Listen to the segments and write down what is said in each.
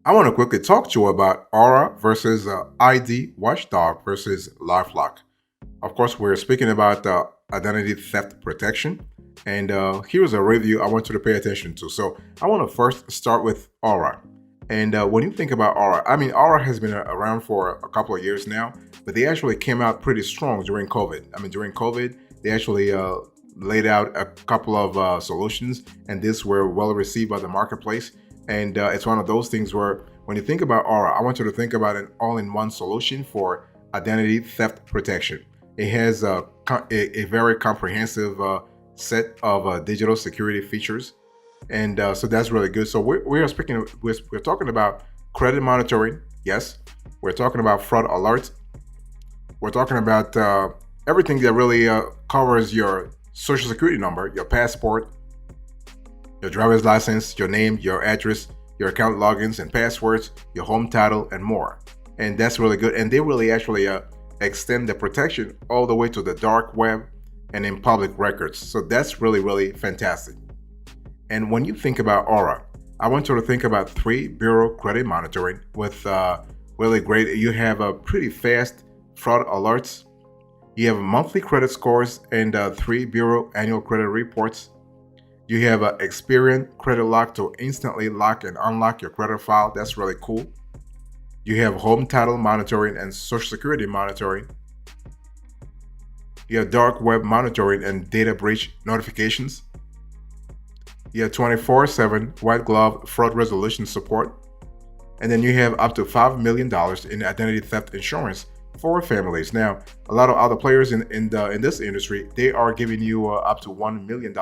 I want to quickly talk to you about Aura versus ID Watchdog versus LifeLock. Of course, we're speaking about identity theft protection, and here's a review I want you to pay attention to. So, I want to first start with Aura. And when you think about Aura, I mean, Aura has been around for a couple of years now, but they actually came out pretty strong during COVID. I mean, during COVID, they actually laid out a couple of solutions, and these were well received by the marketplace. And it's one of those things where when you think about Aura, I want you to think about an all-in-one solution for identity theft protection. It has a very comprehensive set of digital security features, and so that's really good. So we're talking about credit monitoring. Yes, we're talking about fraud alerts. We're talking about everything that really covers your social security number, your passport, your driver's license, your name, your address, your account logins and passwords, your home title, and more. And that's really good. And they really actually extend the protection all the way to the dark web and in public records. So that's really, really fantastic. And when you think about Aura, I want you to think about 3 bureau credit monitoring with really great. You have a pretty fast fraud alerts. You have monthly credit scores and 3 bureau annual credit reports. You have an Experian Credit Lock to instantly lock and unlock your credit file. That's really cool. You have home title monitoring and social security monitoring. You have dark web monitoring and data breach notifications. You have 24/7 white glove fraud resolution support. And then you have up to $5 million in identity theft insurance for families. Now, a lot of other players in this industry, they are giving you up to $1 million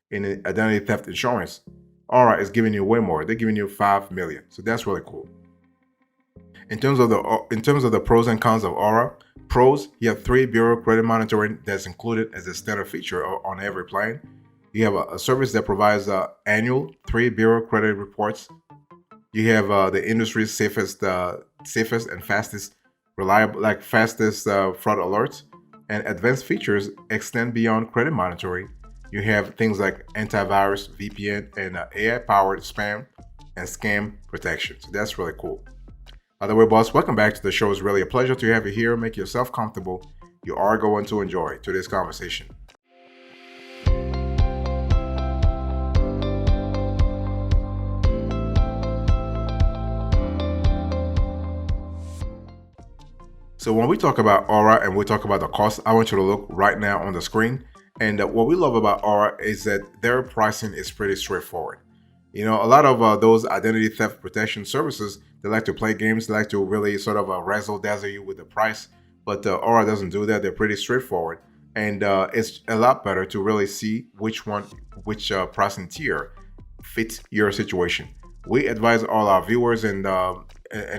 in identity theft insurance. Aura is giving you way more. They're giving you $5 million. So that's really cool. In terms of the pros and cons of Aura, pros, you have 3 bureau credit monitoring that's included as a standard feature on every plan. You have a service that provides annual 3 bureau credit reports. You have the industry's safest and fastest fraud alerts, and advanced features extend beyond credit monitoring. You have things like antivirus, VPN, and AI-powered spam and scam protection. So that's really cool. By the way, boss, welcome back to the show. It's really a pleasure to have you here. Make yourself comfortable. You are going to enjoy today's conversation. So when we talk about Aura and we talk about the cost, I want you to look right now on the screen. And what we love about Aura is that their pricing is pretty straightforward. You know, a lot of those identity theft protection services, they like to play games, they like to really sort of razzle dazzle you with the price. But Aura doesn't do that. They're pretty straightforward. And it's a lot better to really see which pricing tier fits your situation. We advise all our viewers and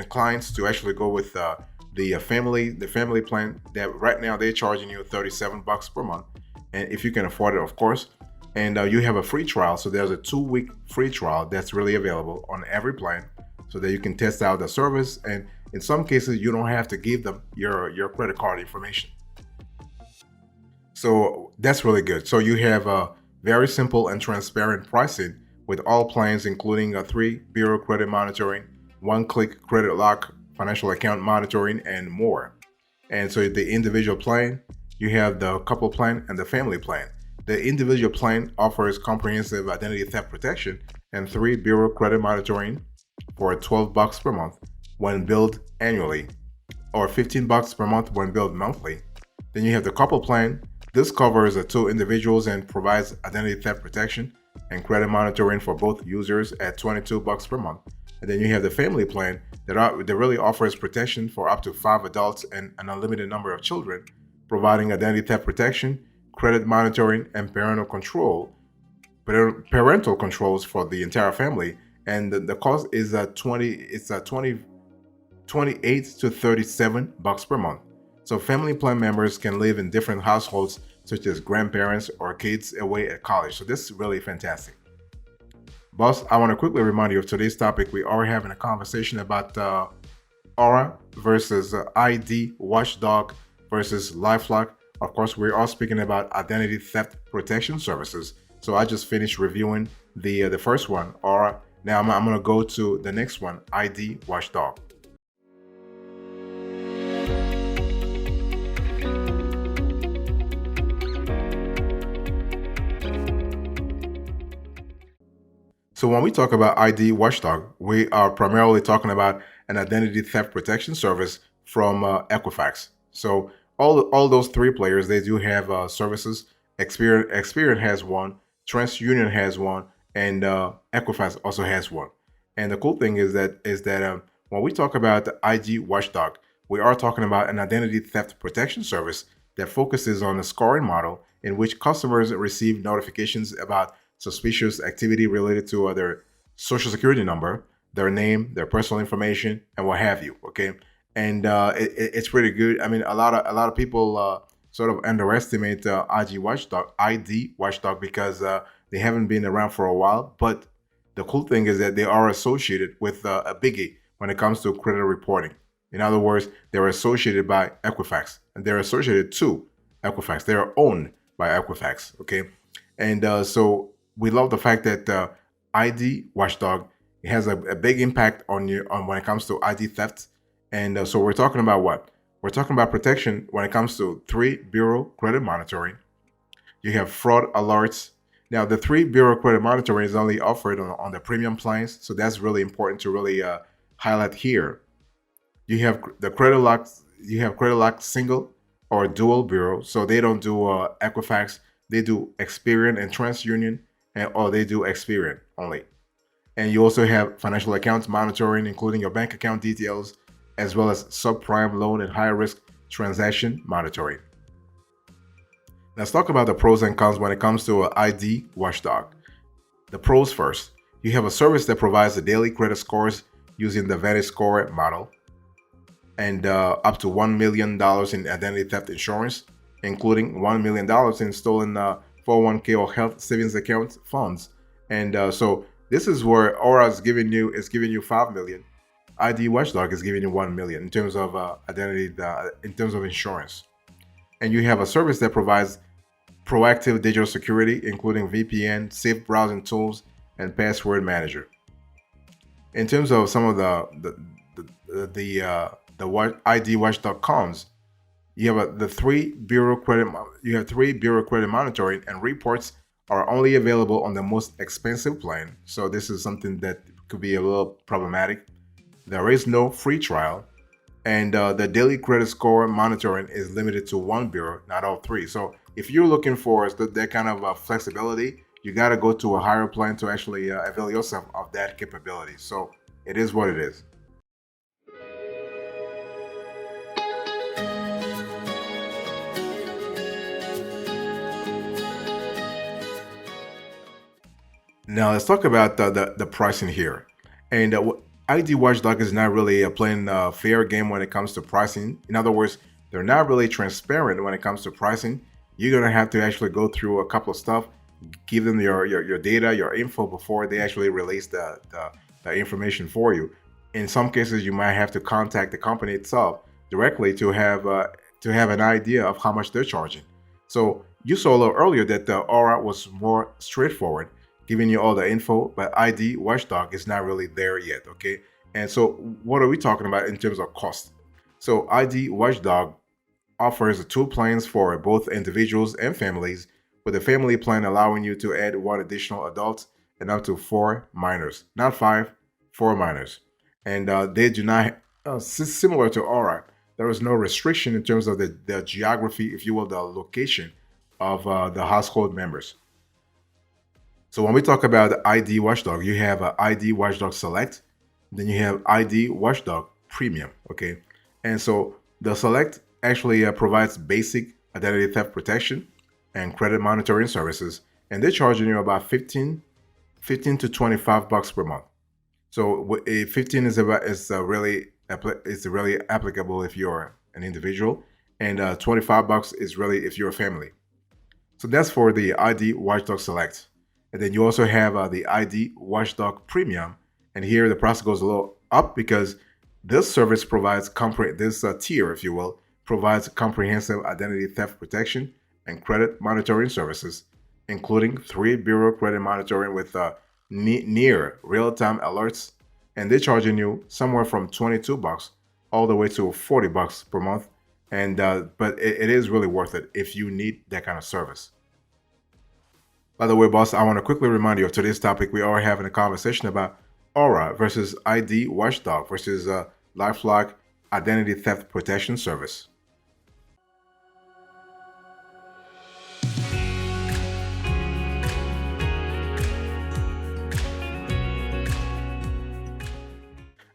clients to actually go with the family plan that right now they're charging you $37 per month. And if you can afford it, of course, and you have a free trial. So there's a 2-week free trial that's really available on every plan so that you can test out the service. And in some cases, you don't have to give them your credit card information. So that's really good. So you have a very simple and transparent pricing with all plans, including a 3 bureau credit monitoring, 1-click credit lock, financial account monitoring, and more. And so the individual plan, you have the couple plan and the family plan. The individual plan offers comprehensive identity theft protection and 3 bureau credit monitoring for $12 per month when billed annually, or $15 per month when billed monthly. Then you have the couple plan. This covers the 2 individuals and provides identity theft protection and credit monitoring for both users at $22 per month. And then you have the family plan that really offers protection for up to 5 adults and an unlimited number of children, providing identity theft protection, credit monitoring, and parental controls for the entire family. And the cost is $28 to $37 per month. So family plan members can live in different households, such as grandparents or kids away at college. So this is really fantastic. Boss, I want to quickly remind you of today's topic. We are having a conversation about Aura versus ID Watchdog versus LifeLock. Of course, we're all speaking about identity theft protection services. So I just finished reviewing the first one, Aura Now I'm going to go to the next one, ID Watchdog. So when we talk about ID Watchdog, we are primarily talking about an identity theft protection service from Equifax. So all those three players, they do have services. Experian has one, TransUnion has one, and Equifax also has one. And the cool thing is that when we talk about the ID Watchdog, we are talking about an identity theft protection service that focuses on a scoring model in which customers receive notifications about suspicious activity related to their social security number, their name, their personal information, and what have you. Okay, and it's pretty good. I mean, a lot of people sort of underestimate ID Watchdog because they haven't been around for a while. But the cool thing is that they are associated with a biggie when it comes to credit reporting. In other words, they're associated by Equifax, and they're associated to Equifax. They are owned by Equifax. Okay, and so we love the fact that ID Watchdog has a big impact on when it comes to ID theft. And so we're talking about what? We're talking about protection when it comes to 3-bureau credit monitoring. You have fraud alerts. Now, the 3-bureau credit monitoring is only offered on the premium plans, so that's really important to really highlight here. You have the credit lock. You have credit lock single or dual bureau, so they don't do Equifax. They do Experian and TransUnion, or they do Experian only. And you also have financial accounts monitoring, including your bank account details, as well as subprime loan and high risk transaction monitoring. Let's talk about the pros and cons when it comes to an ID Watchdog. The pros first. You have a service that provides the daily credit scores using the VantageScore model, and up to $1 million in identity theft insurance, including $1 million in stolen 401k or health savings account funds. And so this is where Aura is giving you 5 million. ID Watchdog is giving you 1 million in terms of identity, in terms of insurance. And you have a service that provides proactive digital security, including VPN, safe browsing tools, and password manager. In terms of some of the ID Watchdog cons, you have the 3-bureau credit monitoring, and reports are only available on the most expensive plan. So this is something that could be a little problematic. There is no free trial, and the daily credit score monitoring is limited to 1 bureau, not all 3. So if you're looking for that kind of flexibility, you got to go to a higher plan to actually avail yourself of that capability. So it is what it is. Now let's talk about the pricing here. And ID Watchdog is not really playing a fair game when it comes to pricing. In other words, they're not really transparent when it comes to pricing. You're gonna have to actually go through a couple of stuff, give them your data, your info before they actually release the information for you. In some cases, you might have to contact the company itself directly to have an idea of how much they're charging. So you saw a little earlier that the Aura was more straightforward, giving you all the info, but ID Watchdog is not really there yet, okay? And so what are we talking about in terms of cost? So ID Watchdog offers 2 plans for both individuals and families, with the family plan allowing you to add 1 additional adult and up to 4 minors, not 5, 4 minors. And they do not, similar to Aura, there is no restriction in terms of the geography, if you will, the location of the household members. So when we talk about ID Watchdog, you have ID Watchdog Select, then you have ID Watchdog Premium, okay? And so the Select actually provides basic identity theft protection and credit monitoring services, and they're charging you about 15 to 25 bucks per month. So 15 is really applicable if you're an individual, and 25 bucks is really if you're a family. So that's for the ID Watchdog Select. And then you also have the ID Watchdog Premium. And here the price goes a little up because this service provides this tier, if you will, provides comprehensive identity theft protection and credit monitoring services, including 3-bureau credit monitoring with near real-time alerts, and they're charging you somewhere from 22 bucks all the way to 40 bucks per month. And but it is really worth it if you need that kind of service. By the way, boss, I want to quickly remind you of today's topic. We are having a conversation about Aura versus ID Watchdog versus LifeLock Identity Theft Protection Service.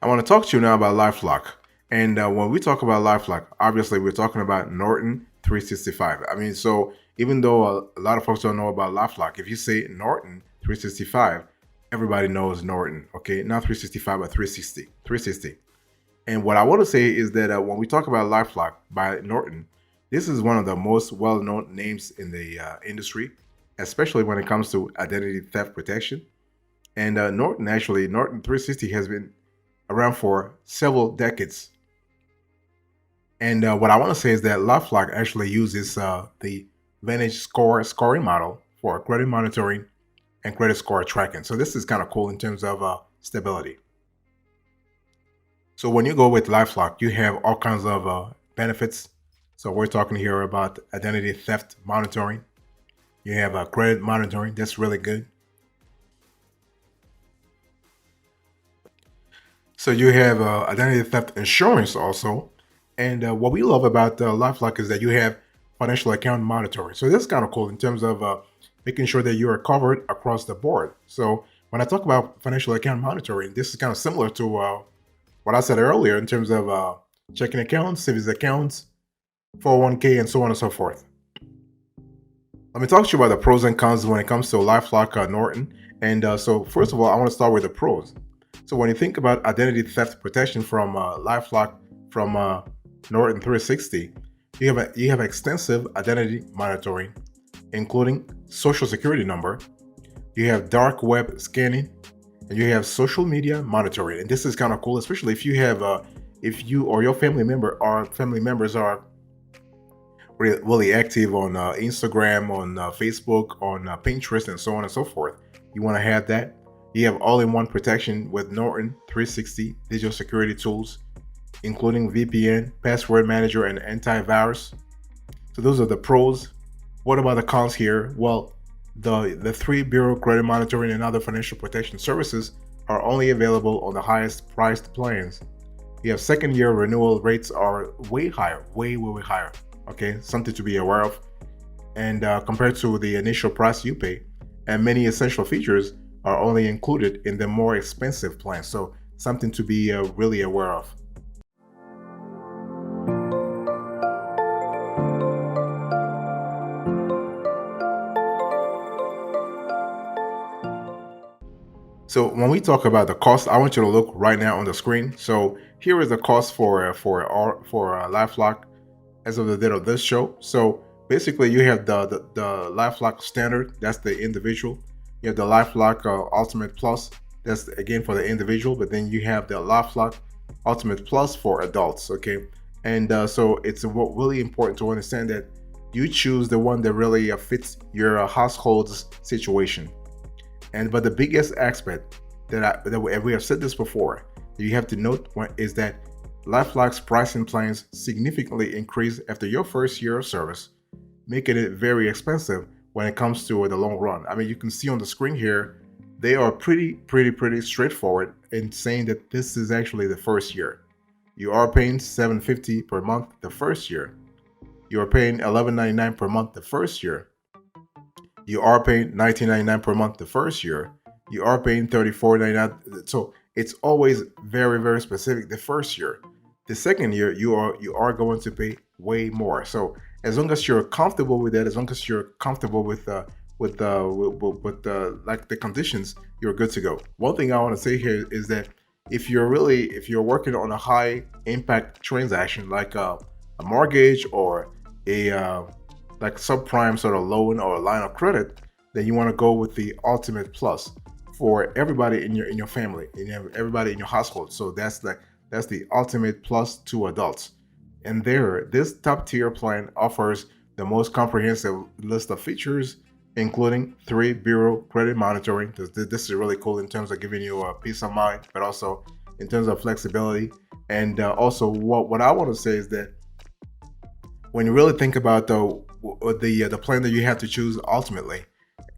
I want to talk to you now about LifeLock. And when we talk about LifeLock, obviously we're talking about Norton 365. I mean, so even though a lot of folks don't know about LifeLock, if you say Norton 365, everybody knows Norton. Okay, not 365, but 360. 360. And what I want to say is that when we talk about LifeLock by Norton, this is one of the most well-known names in the industry, especially when it comes to identity theft protection. And Norton 360 has been around for several decades. And what I want to say is that LifeLock actually uses the Vantage Score scoring model for credit monitoring and credit score tracking. So this is kind of cool in terms of stability. So when you go with LifeLock, you have all kinds of benefits. So we're talking here about identity theft monitoring. You have credit monitoring. That's really good. So you have identity theft insurance also. And what we love about LifeLock is that you have financial account monitoring. So this is kind of cool in terms of making sure that you are covered across the board. So when I talk about financial account monitoring, this is kind of similar to what I said earlier in terms of checking accounts, savings accounts, 401k, and so on and so forth. Let me talk to you about the pros and cons when it comes to LifeLock Norton. And so first of all, I want to start with the pros. So when you think about identity theft protection from LifeLock from Norton 360, you have extensive identity monitoring, including social security number. You have dark web scanning, and you have social media monitoring. And this is kind of cool, especially if you have if you or your family members are really active on Instagram, on Facebook, on Pinterest, and so on and so forth. You want to have that. You have all-in-one protection with Norton 360 digital security tools, including VPN, password manager, and antivirus. So those are the pros. What about the cons here? Well, the three bureau credit monitoring and other financial protection services are only available on the highest priced plans. You have second year renewal rates are way higher, way higher. Okay, something to be aware of. And compared to the initial price you pay, and many essential features are only included in the more expensive plans. So something to be really aware of. So when we talk about the cost, I want you to look right now on the screen. So here is the cost for LifeLock as of the date of this show. So basically, you have the LifeLock Standard, that's the individual. You have the LifeLock Ultimate Plus, that's again for the individual. But then you have the LifeLock Ultimate Plus for adults. Okay, and so it's really important to understand that you choose the one that really fits your household's situation. But the biggest aspect that we have said this before, that you have to note is that LifeLock's pricing plans significantly increase after your first year of service, making it very expensive when it comes to the long run. I mean, you can see on the screen here, they are pretty straightforward in saying that this is actually the first year. You are paying $750 per month the first year. You are paying $11.99 per month the first year. You are paying $19.99 per month the first year. You are paying $34.99. So it's always very specific the first year. The second year, you are going to pay way more. So as long as you're comfortable with that, as long as you're comfortable with like the conditions, you're good to go. One thing I want to say here is that if you're working on a high impact transaction like a mortgage or a like subprime sort of loan or a line of credit, then you want to go with the Ultimate Plus for everybody in your family, everybody in your household. So that's the Ultimate Plus to adults. And this top tier plan offers the most comprehensive list of features including 3 bureau credit monitoring. This is really cool in terms of giving you a peace of mind, but also in terms of flexibility. And also, what I want to say is that when you really think about the plan that you have to choose ultimately,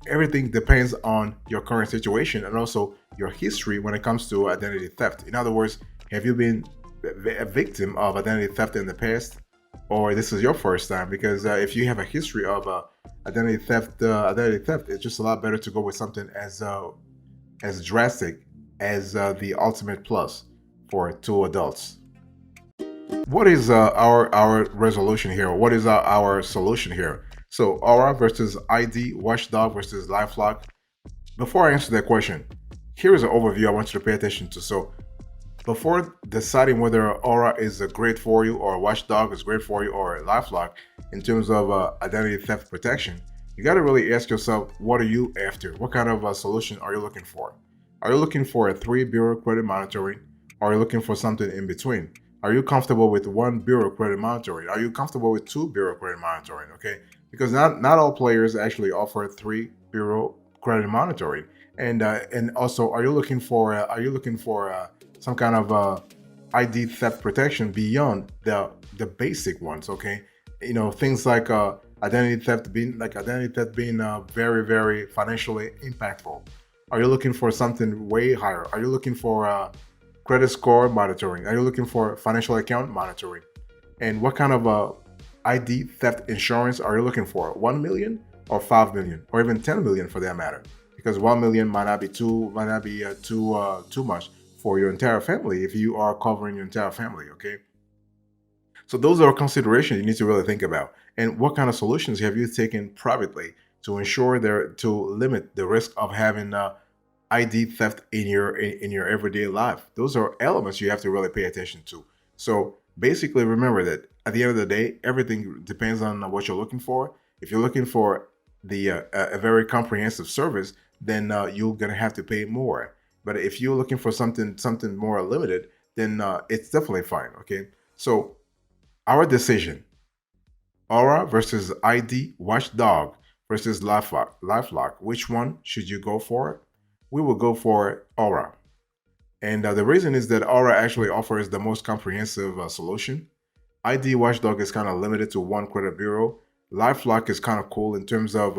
everything depends on your current situation and also your history when it comes to identity theft. In other words, have you been a victim of identity theft in the past, or this is your first time? Because if you have a history of identity theft, it's just a lot better to go with something as drastic as the Ultimate Plus for two adults. What is our resolution here? What is our solution here? So Aura versus ID Watchdog versus LifeLock. Before I answer that question, here is an overview I want you to pay attention to. So before deciding whether Aura is great for you or Watchdog is great for you or LifeLock in terms of identity theft protection, you got to really ask yourself, what are you after? What kind of solution are you looking for? Are you looking for a 3 bureau credit monitoring? Or are you looking for something in between? Are you comfortable with 1 bureau credit monitoring? Are you comfortable with 2 bureau credit monitoring? Okay, because not all players actually offer 3 bureau credit monitoring. And also, are you looking for some kind of ID theft protection beyond the basic ones? Okay, things like identity theft being very financially impactful. Are you looking for something way higher? Are you looking for credit score monitoring? Are you looking for financial account monitoring? And what kind of ID theft insurance are you looking for? 1 million or 5 million or even 10 million for that matter? Because 1 million might not be too much for your entire family if you are covering your entire family. Okay. So those are considerations you need to really think about. And what kind of solutions have you taken privately to ensure to limit the risk of having ID theft in your everyday life? Those are elements you have to really pay attention to. So basically, remember that at the end of the day, everything depends on what you're looking for. If you're looking for a very comprehensive service, then you're gonna have to pay more. But if you're looking for something more limited, then it's definitely fine. Okay, so our decision: Aura versus ID Watchdog versus LifeLock. Which one should you go for? We will go for Aura. And the reason is that Aura actually offers the most comprehensive solution. ID Watchdog is kind of limited to one credit bureau. LifeLock is kind of cool in terms of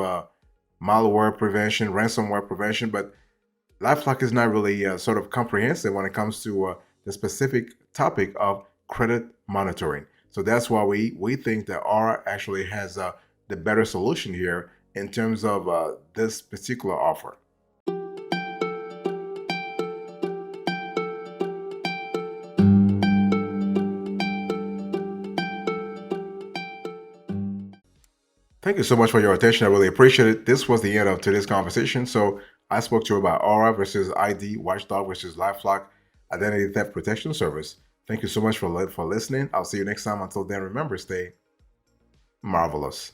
malware prevention, ransomware prevention, but LifeLock is not really sort of comprehensive when it comes to the specific topic of credit monitoring. So that's why we think that Aura actually has the better solution here in terms of this particular offer. Thank you so much for your attention. I really appreciate it. This was the end of today's conversation. So I spoke to you about Aura versus ID Watchdog versus LifeLock Identity Theft Protection Service. Thank you so much for listening. I'll see you next time. Until then, remember, stay marvelous.